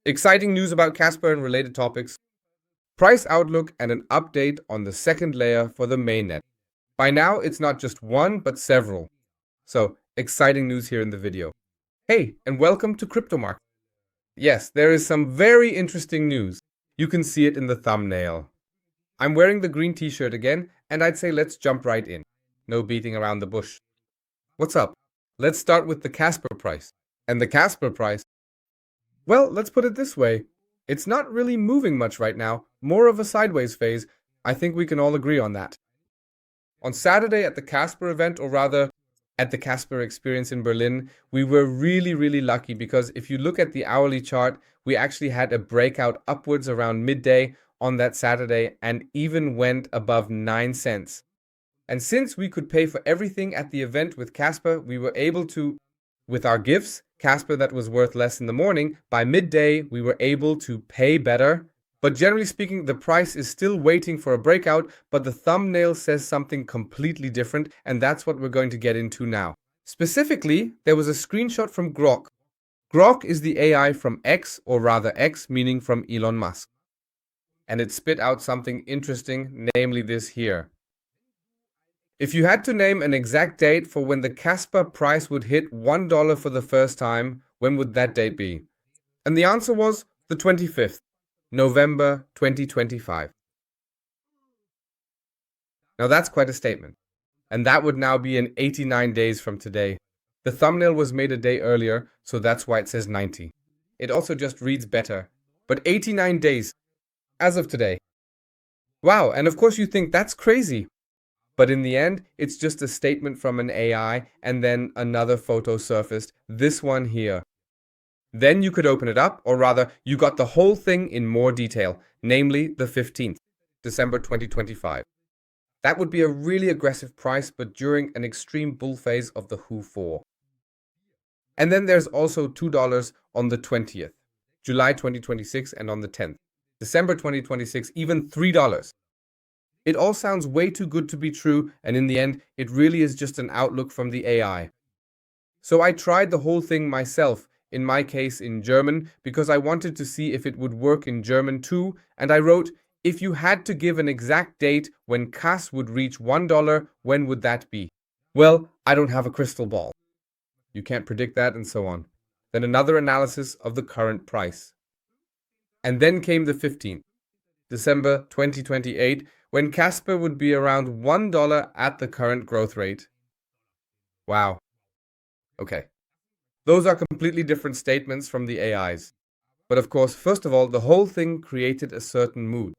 Exciting news about Casper and related topics, price outlook, and an update on the second layer for the mainnet. By now, it's not just one, but several. So, exciting news here in the video. Hey, and welcome to Crypto Market. Yes, there is some very interesting news. You can see it in the thumbnail. I'm wearing the green t-shirt again, and I'd say let's jump right in. No beating around the bush. What's up? Let's start with the Casper price. And the Casper price, well, let's put it this way. It's not really moving much right now, more of a sideways phase. I think we can all agree on that. On Saturday at the Casper event, or rather at the Kaspa Experience in Berlin, we were really lucky because if you look at the hourly chart, we actually had a breakout upwards around midday on that Saturday and even went above 9 cents. And since we could pay for everything at the event with Casper, we were able to, with our gifts, Casper that was worth less in the morning, by midday we were able to pay better. But generally speaking, the price is still waiting for a breakout, but the thumbnail says something completely different, and that's what we're going to get into now. Specifically, there was a screenshot from Grok. Grok is the AI from X, or rather X, meaning from Elon Musk. And it spit out something interesting, namely this here. If you had to name an exact date for when the Kaspa price would hit $1 for the first time, when would that date be? And the answer was the 25th, November 2025. Now that's quite a statement. And that would now be in 89 days from today. The thumbnail was made a day earlier, so that's why it says 90. It also just reads better. But 89 days, as of today. Wow, and of course you think that's crazy. But in the end, it's just a statement from an AI, and then another photo surfaced, this one here. Then you could open it up, or rather, you got the whole thing in more detail, namely the 15th, December 2025. That would be a really aggressive price, but during an extreme bull phase of the WHO4. And then there's also $2 on the 20th, July 2026, and on the 10th, December 2026, even $3. It all sounds way too good to be true, and in the end, it really is just an outlook from the AI. So I tried the whole thing myself, in my case in German, because I wanted to see if it would work in German too, and I wrote, if you had to give an exact date when KAS would reach $1, when would that be? Well, I don't have a crystal ball. You can't predict that, and so on. Then another analysis of the current price. And then came the 15th, December 2028, when Casper would be around $1 at the current growth rate. Wow. Okay. Those are completely different statements from the AIs. But of course, first of all, the whole thing created a certain mood.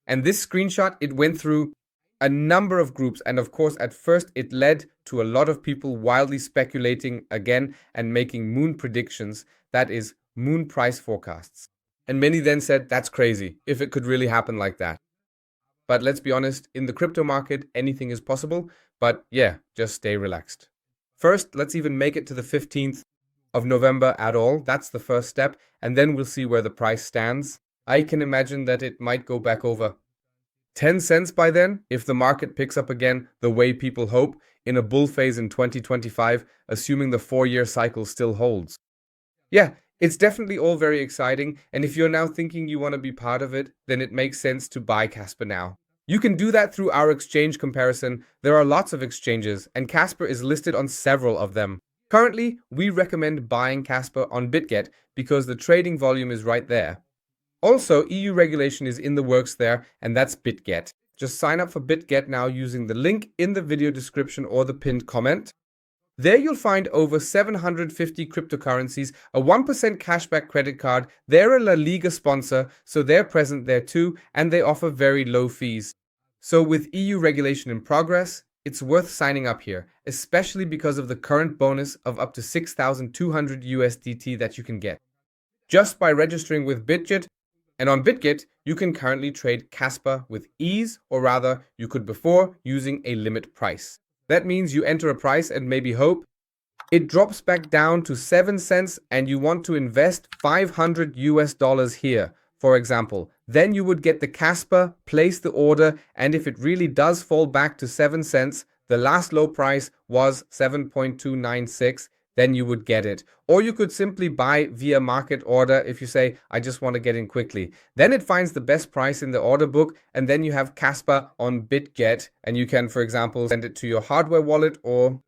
And this screenshot, it went through a number of groups. And of course, at first, it led to a lot of people wildly speculating again and making moon predictions, that is, moon price forecasts. And many then said, that's crazy, if it could really happen like that. But let's be honest, in the crypto market, anything is possible. But yeah, just stay relaxed. First, let's even make it to the 15th of November at all. That's the first step. And then we'll see where the price stands. I can imagine that it might go back over 10 cents by then, if the market picks up again the way people hope, in a bull phase in 2025, assuming the 4-year cycle still holds. Yeah, it's definitely all very exciting, and if you're now thinking you want to be part of it, then it makes sense to buy Casper now. You can do that through our exchange comparison. There are lots of exchanges, and Casper is listed on several of them. Currently, we recommend buying Casper on BitGet because the trading volume is right there. Also, EU regulation is in the works there, and that's BitGet. Just sign up for BitGet now using the link in the video description or the pinned comment. There you'll find over 750 cryptocurrencies, a 1% cashback credit card. They're a La Liga sponsor, so they're present there too, and they offer very low fees. So with EU regulation in progress, it's worth signing up here, especially because of the current bonus of up to 6,200 USDT that you can get just by registering with BitGet. And on BitGet, you can currently trade Kaspa with ease, or rather, you could before using a limit price. That means you enter a price and maybe hope it drops back down to 7 cents and you want to invest $500 here, for example. Then you would get the Kaspa, place the order, and if it really does fall back to 7 cents, the last low price was 7.296, then you would get it. Or you could simply buy via market order if you say, I just want to get in quickly. Then it finds the best price in the order book, and then you have Kaspa on BitGet, and you can, for example, send it to your hardware wallet or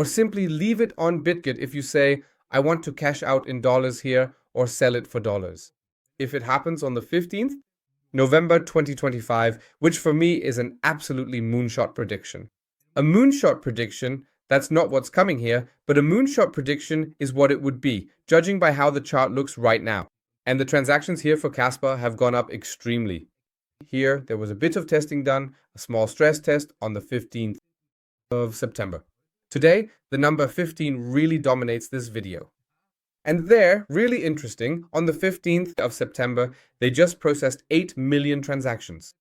simply leave it on BitGet if you say, I want to cash out in dollars here or sell it for dollars. If it happens on the 15th, November 2025, which for me is an absolutely moonshot prediction. A moonshot prediction, that's not what's coming here, but a moonshot prediction is what it would be, judging by how the chart looks right now. And the transactions here for Casper have gone up extremely. Here, there was a bit of testing done, a small stress test on the 15th of September. Today, the number 15 really dominates this video. And there, really interesting, on the 15th of September, they just processed 8 million transactions.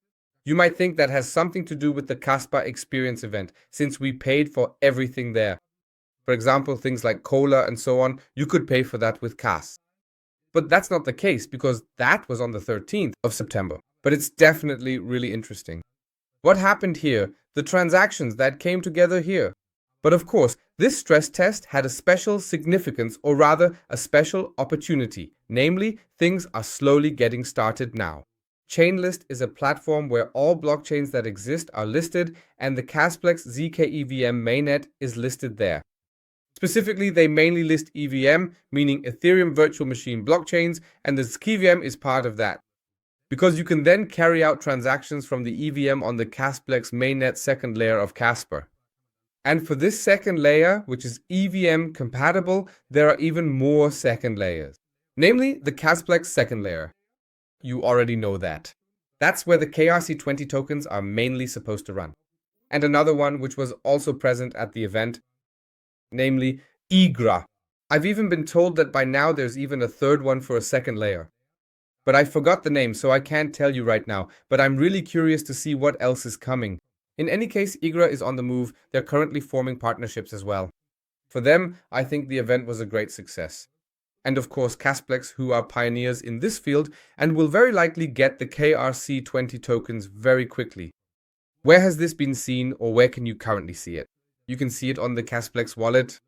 You might think that has something to do with the Kaspa Experience event, since we paid for everything there. For example, things like cola and so on, you could pay for that with KAS. But that's not the case, because that was on the 13th of September. But it's definitely really interesting. What happened here? The transactions that came together here. But of course, this stress test had a special significance, or rather a special opportunity. Namely, things are slowly getting started now. Chainlist is a platform where all blockchains that exist are listed, and the Casplex zkEVM mainnet is listed there. Specifically, they mainly list EVM, meaning Ethereum Virtual Machine blockchains, and the zkEVM is part of that. Because you can then carry out transactions from the EVM on the Casplex mainnet second layer of Casper. And for this second layer, which is EVM compatible, there are even more second layers. Namely, the Casplex second layer. You already know that. That's where the KRC20 tokens are mainly supposed to run. And another one which was also present at the event, namely IGRA. I've even been told that by now there's even a third one for a second layer. But I forgot the name, so I can't tell you right now, but I'm really curious to see what else is coming. In any case, IGRA is on the move. They're currently forming partnerships as well. For them, I think the event was a great success. And of course, Casplex, who are pioneers in this field and will very likely get the KRC20 tokens very quickly. Where has this been seen, or where can you currently see it? You can see it on the Casplex wallet,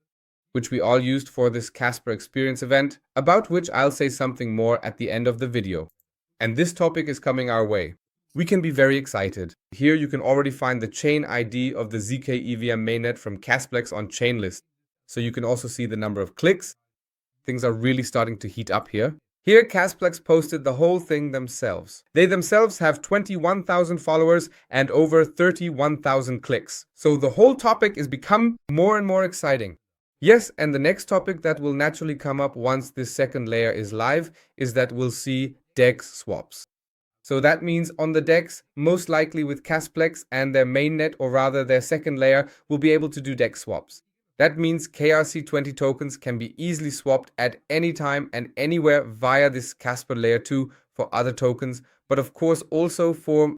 which we all used for this Kaspa Experience event, about which I'll say something more at the end of the video. And this topic is coming our way. We can be very excited. Here you can already find the chain ID of the zkEVM mainnet from Casplex on Chainlist. So you can also see the number of clicks. Things are really starting to heat up here. Here Casplex posted the whole thing themselves. They themselves have 21,000 followers and over 31,000 clicks. So the whole topic is becoming more and more exciting. Yes, and the next topic that will naturally come up once this second layer is live is that we'll see DEX swaps. So that means on the DEX, most likely with Casplex and their mainnet, or rather their second layer, will be able to do DEX swaps. That means KRC20 tokens can be easily swapped at any time and anywhere via this Kaspa Layer 2 for other tokens, but of course also for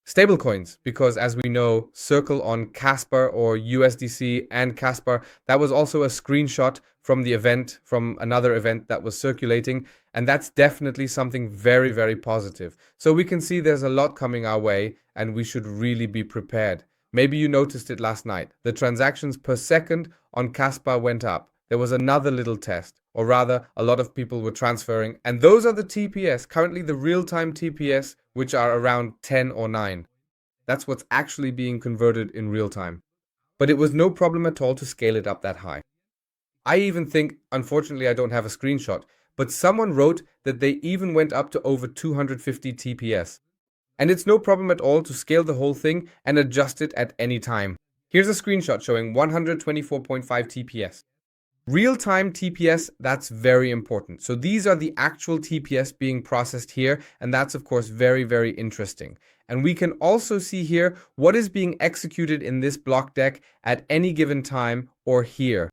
stablecoins, because as we know, Circle on Casper or USDC and Casper, that was also a screenshot from the event, from another event that was circulating, and that's definitely something very, very positive. So we can see there's a lot coming our way, and we should really be prepared. Maybe you noticed it last night. The transactions per second on Kaspa went up. There was another little test, or rather, a lot of people were transferring, and those are the TPS, currently the real-time TPS, which are around 10 or 9. That's what's actually being converted in real time. But it was no problem at all to scale it up that high. I even think, unfortunately I don't have a screenshot, but someone wrote that they even went up to over 250 TPS. And it's no problem at all to scale the whole thing and adjust it at any time. Here's a screenshot showing 124.5 TPS. Real-time TPS, that's very important. So these are the actual TPS being processed here, and that's of course very, very interesting. And we can also see here what is being executed in this block deck at any given time or here.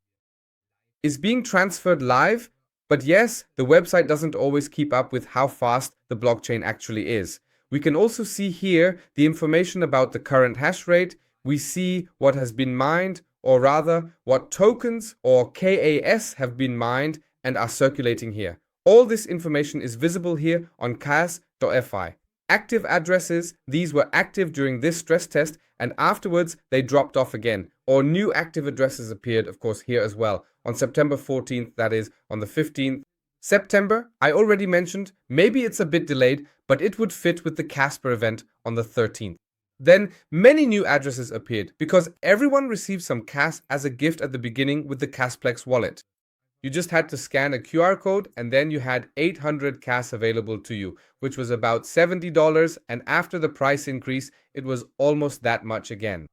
Is being transferred live, but yes, the website doesn't always keep up with how fast the blockchain actually is. We can also see here the information about the current hash rate. We see what has been mined, or rather what tokens or KAS have been mined and are circulating here. All this information is visible here on KAS.fi. Active addresses, these were active during this stress test and afterwards they dropped off again. or new active addresses appeared, of course, here as well. On September 14th, that is, on the 15th. September, I already mentioned, maybe it's a bit delayed, but it would fit with the Casper event on the 13th. Then many new addresses appeared because everyone received some KAS as a gift at the beginning with the Casplex wallet. You just had to scan a QR code and then you had 800 KAS available to you, which was about $70, and after the price increase, it was almost that much again.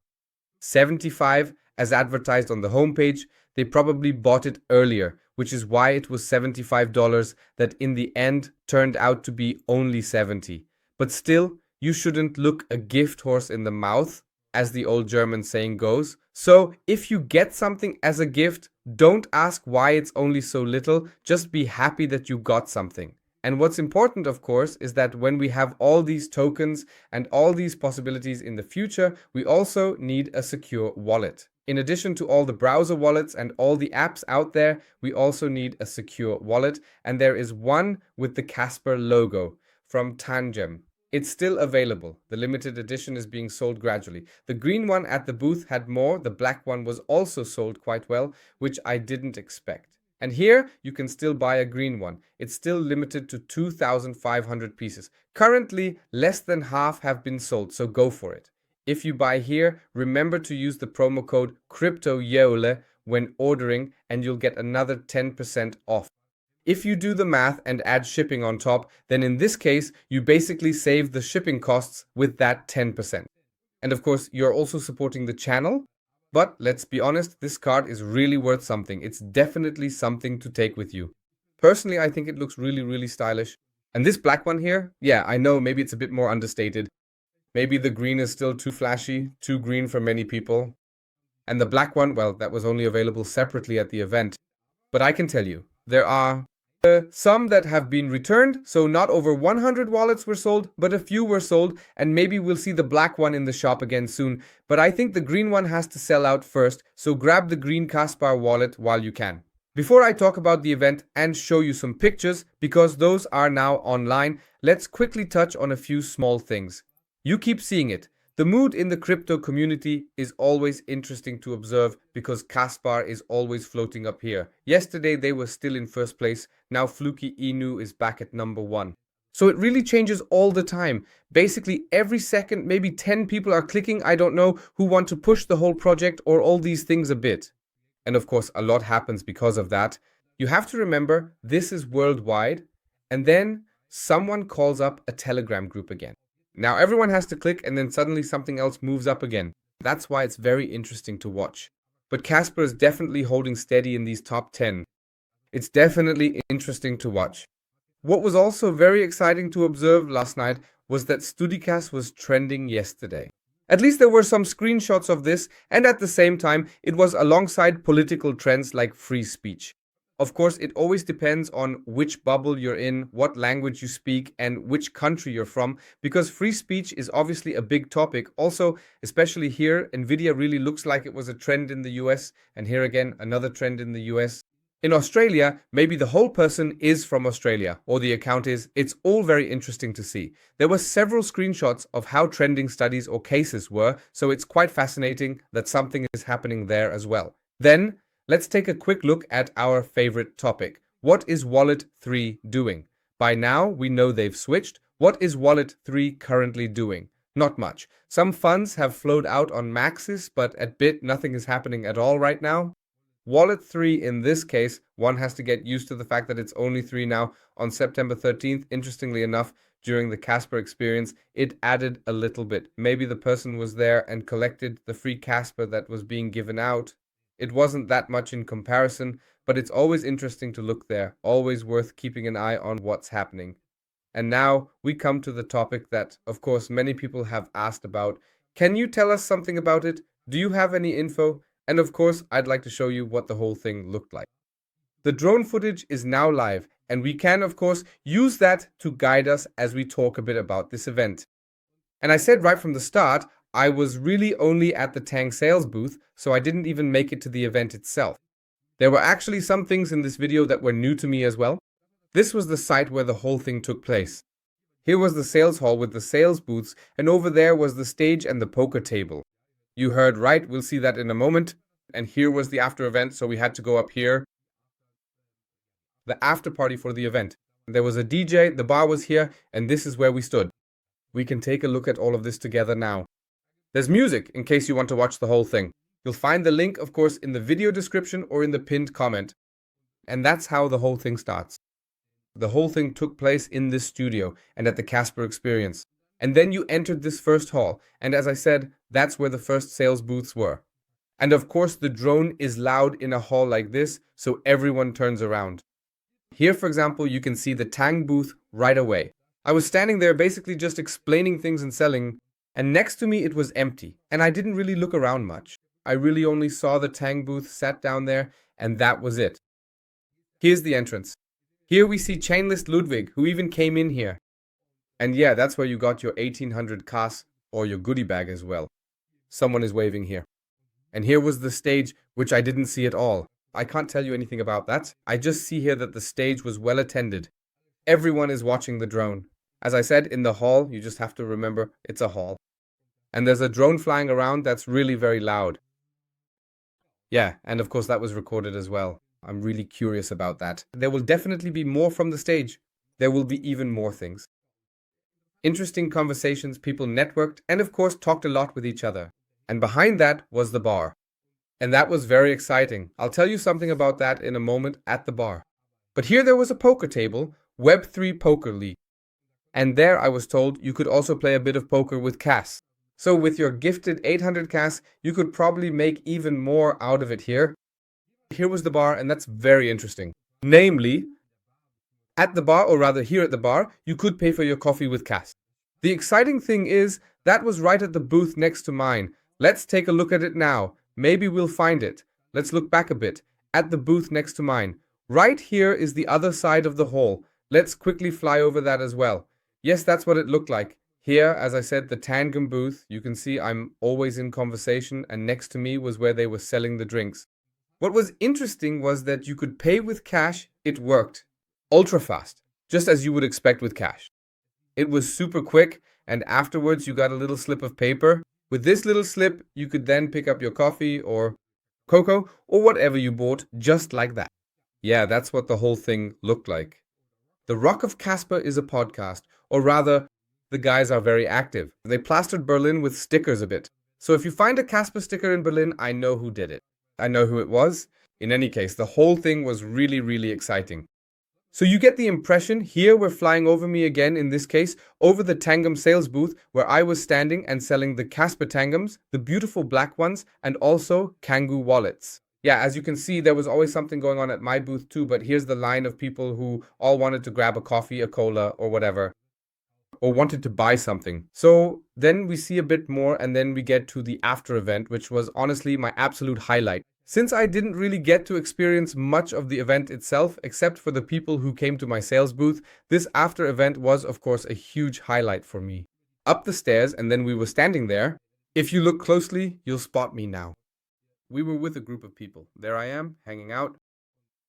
75 as advertised on the homepage. They probably bought it earlier, which is why it was $75 that in the end turned out to be only 70. But still, you shouldn't look a gift horse in the mouth, as the old German saying goes. So if you get something as a gift, don't ask why it's only so little, just be happy that you got something. And what's important, of course, is that when we have all these tokens and all these possibilities in the future, we also need a secure wallet. In addition to all the browser wallets and all the apps out there, we also need a secure wallet, and there is one with the Casper logo from Tangem. It's still available. The limited edition is being sold gradually. The green one at the booth had more. The black one was also sold quite well, which I didn't expect. And here you can still buy a green one. It's still limited to 2,500 pieces. Currently, less than half have been sold, so go for it. If you buy here, remember to use the promo code CryptoYole when ordering and you'll get another 10% off. If you do the math and add shipping on top, then in this case, you basically save the shipping costs with that 10%. And of course, you're also supporting the channel. But let's be honest, this card is really worth something. It's definitely something to take with you. Personally, I think it looks really, really stylish. And this black one here, yeah, I know maybe it's a bit more understated. Maybe the green is still too flashy, too green for many people. And the black one, well, that was only available separately at the event. But I can tell you, there are some that have been returned, so not over 100 wallets were sold, but a few were sold, and maybe we'll see the black one in the shop again soon. But I think the green one has to sell out first, so grab the green Kaspa wallet while you can. Before I talk about the event and show you some pictures, because those are now online, let's quickly touch on a few small things. You keep seeing it. The mood in the crypto community is always interesting to observe because Caspar is always floating up here. Yesterday they were still in first place, now Fluky Inu is back at number 1. So it really changes all the time. Basically every second maybe 10 people are clicking, I don't know, who want to push the whole project or all these things a bit. And of course a lot happens because of that. You have to remember this is worldwide, and then someone calls up a Telegram group again. Now everyone has to click and then suddenly something else moves up again. That's why it's very interesting to watch. But Casper is definitely holding steady in these top 10. It's definitely interesting to watch. What was also very exciting to observe last night was that Studikas was trending yesterday. At least there were some screenshots of this, and at the same time it was alongside political trends like free speech. Of course, it always depends on which bubble you're in, what language you speak, and which country you're from, because free speech is obviously a big topic. Also, especially here, Nvidia really looks like it was a trend in the US, and here again, another trend in the US. In Australia, maybe the whole person is from Australia, or the account is. It's all very interesting to see. There were several screenshots of how trending studies or cases were, so it's quite fascinating that something is happening there as well. Then, let's take a quick look at our favorite topic. What is Wallet 3 doing? By now, we know they've switched. What is Wallet 3 currently doing? Not much. Some funds have flowed out on Maxis, but at Bit, nothing is happening at all right now. Wallet 3 in this case, one has to get used to the fact that it's only 3 now. On September 13th, interestingly enough, during the Kaspa Experience, it added a little bit. Maybe the person was there and collected the free Casper that was being given out. It wasn't that much in comparison, but it's always interesting to look there, always worth keeping an eye on what's happening. And now we come to the topic that, of course, many people have asked about. Can you tell us something about it? Do you have any info? And of course, I'd like to show you what the whole thing looked like. The drone footage is now live, and we can, of course, use that to guide us as we talk a bit about this event. And I said right from the start, I was really only at the Tang sales booth, so I didn't even make it to the event itself. There were actually some things in this video that were new to me as well. This was the site where the whole thing took place. Here was the sales hall with the sales booths, and over there was the stage and the poker table. You heard right, we'll see that in a moment. And here was the after event, so we had to go up here. The after party for the event. There was a DJ, the bar was here, and this is where we stood. We can take a look at all of this together now. There's music, in case you want to watch the whole thing. You'll find the link, of course, in the video description or in the pinned comment. And that's how the whole thing starts. The whole thing took place in this studio and at the Kaspa Experience. And then you entered this first hall, and as I said, that's where the first sales booths were. And of course, the drone is loud in a hall like this, so everyone turns around. Here, for example, you can see the Tang booth right away. I was standing there basically just explaining things and selling, and next to me it was empty, and I didn't really look around much. I really only saw the Tang booth sat down there, and that was it. Here's the entrance. Here we see Chainlist Ludwig, who even came in here. And yeah, that's where you got your 1800 KAS or your goodie bag as well. Someone is waving here. And here was the stage, which I didn't see at all. I can't tell you anything about that. I just see here that the stage was well attended. Everyone is watching the drone. As I said, in the hall, you just have to remember it's a hall. And there's a drone flying around that's really very loud. Yeah, and of course that was recorded as well. I'm really curious about that. There will definitely be more from the stage. There will be even more things. Interesting conversations, people networked, and of course talked a lot with each other. And behind that was the bar. And that was very exciting. I'll tell you something about that in a moment at the bar. But here there was a poker table, Web3 Poker League. And there I was told you could also play a bit of poker with KAS. So with your gifted 800 KAS, you could probably make even more out of it here. Here was the bar, and that's very interesting. Namely, at the bar, or rather here at the bar, you could pay for your coffee with KAS. The exciting thing is, that was right at the booth next to mine. Let's take a look at it now. Maybe we'll find it. Let's look back a bit. At the booth next to mine. Right here is the other side of the hall. Let's quickly fly over that as well. Yes, that's what it looked like. Here, as I said, the Tangem booth. You can see I'm always in conversation, and next to me was where they were selling the drinks. What was interesting was that you could pay with cash. It worked. Ultra fast. Just as you would expect with cash. It was super quick, and afterwards you got a little slip of paper. With this little slip, you could then pick up your coffee or cocoa or whatever you bought just like that. Yeah, that's what the whole thing looked like. The Rock of Casper is a podcast, or rather, the guys are very active. They plastered Berlin with stickers a bit. So if you find a Casper sticker in Berlin, I know who did it. I know who it was. In any case, the whole thing was really, really exciting. So you get the impression, here we're flying over me again, in this case, over the Tangem sales booth where I was standing and selling the Casper Tangems, the beautiful black ones, and also Kangoo wallets. Yeah, as you can see, there was always something going on at my booth too, but here's the line of people who all wanted to grab a coffee, a cola, or whatever, or wanted to buy something. So then we see a bit more, and then we get to the after event, which was honestly my absolute highlight. Since I didn't really get to experience much of the event itself, except for the people who came to my sales booth, this after event was, of course, a huge highlight for me. Up the stairs, and then we were standing there. If you look closely, you'll spot me now. We were with a group of people. There I am, hanging out.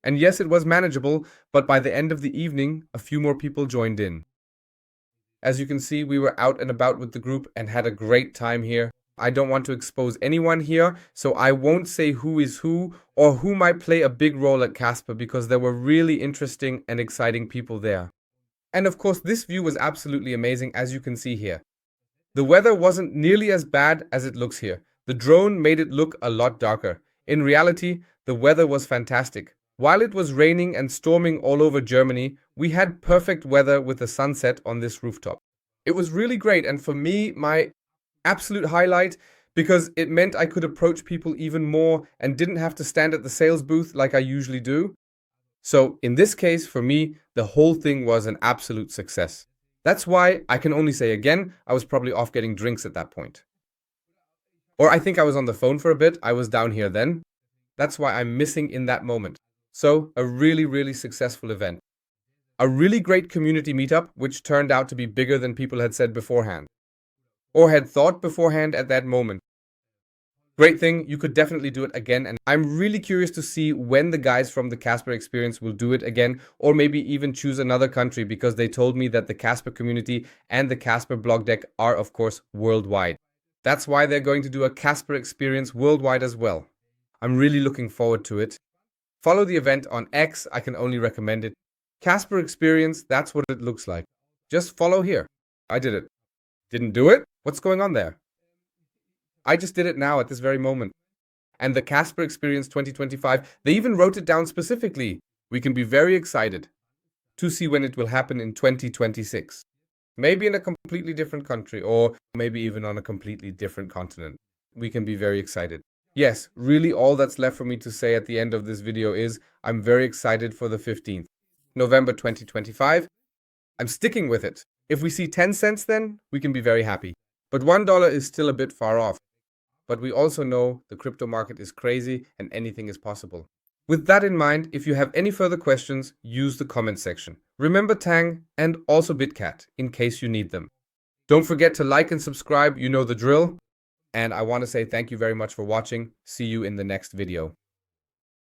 And yes, it was manageable, but by the end of the evening, a few more people joined in. As you can see, we were out and about with the group and had a great time here. I don't want to expose anyone here, so I won't say who is who or who might play a big role at Casper, because there were really interesting and exciting people there. And of course, this view was absolutely amazing, as you can see here. The weather wasn't nearly as bad as it looks here. The drone made it look a lot darker. In reality, the weather was fantastic. While it was raining and storming all over Germany, we had perfect weather with the sunset on this rooftop. It was really great, and for me, my absolute highlight, because it meant I could approach people even more and didn't have to stand at the sales booth like I usually do. So in this case, for me, the whole thing was an absolute success. That's why I can only say again, I was probably off getting drinks at that point. Or I think I was on the phone for a bit. I was down here then. That's why I'm missing in that moment. So a really, really successful event. A really great community meetup, which turned out to be bigger than people had said beforehand. Or had thought beforehand at that moment. Great thing, you could definitely do it again, and I'm really curious to see when the guys from the Kaspa Experience will do it again, or maybe even choose another country, because they told me that the Casper community and the Casper blog deck are, of course, worldwide. That's why they're going to do a Kaspa Experience worldwide as well. I'm really looking forward to it. Follow the event on X, I can only recommend it. Kaspa Experience, that's what it looks like. Just follow here. I did it. Didn't do it? What's going on there? I just did it now at this very moment. And the Kaspa Experience 2025, they even wrote it down specifically. We can be very excited to see when it will happen in 2026. Maybe in a completely different country, or maybe even on a completely different continent. We can be very excited. Yes, really all that's left for me to say at the end of this video is I'm very excited for the 15th, November 2025. I'm sticking with it. If we see 10 cents then, we can be very happy. But $1 is still a bit far off. But we also know the crypto market is crazy and anything is possible. With that in mind, if you have any further questions, use the comment section. Remember Tang and also BitGet in case you need them. Don't forget to like and subscribe, you know the drill. And I want to say thank you very much for watching. See you in the next video.